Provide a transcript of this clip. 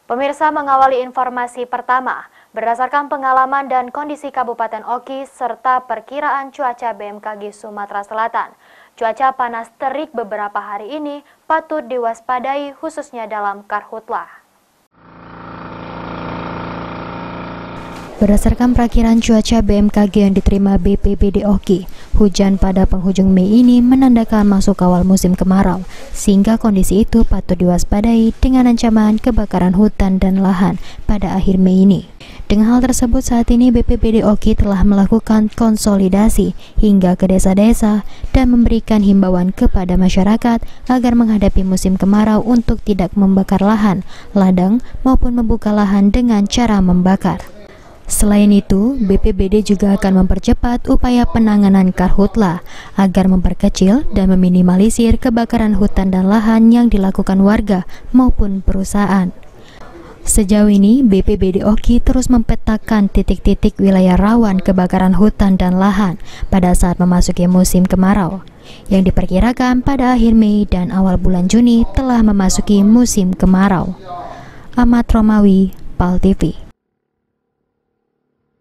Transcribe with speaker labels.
Speaker 1: Pemirsa, mengawali informasi pertama, berdasarkan pengalaman dan kondisi Kabupaten Oki serta perkiraan cuaca BMKG Sumatera Selatan, cuaca panas terik beberapa hari ini patut diwaspadai khususnya dalam Karhutlah.
Speaker 2: Berdasarkan perakiran cuaca BMKG yang diterima BPBD Oki, hujan pada penghujung Mei ini menandakan masuk awal musim kemarau, sehingga kondisi itu patut diwaspadai dengan ancaman kebakaran hutan dan lahan pada akhir Mei ini. Dengan hal tersebut, saat ini BPBD Oki telah melakukan konsolidasi hingga ke desa-desa dan memberikan himbauan kepada masyarakat agar menghadapi musim kemarau untuk tidak membakar lahan, ladang, maupun membuka lahan dengan cara membakar. Selain itu, BPBD juga akan mempercepat upaya penanganan Karhutlah agar memperkecil dan meminimalisir kebakaran hutan dan lahan yang dilakukan warga maupun perusahaan. Sejauh ini, BPBD Oki terus mempetakan titik-titik wilayah rawan kebakaran hutan dan lahan pada saat memasuki musim kemarau, yang diperkirakan pada akhir Mei dan awal bulan Juni telah memasuki musim kemarau. Ahmad Romawi, PAL TV.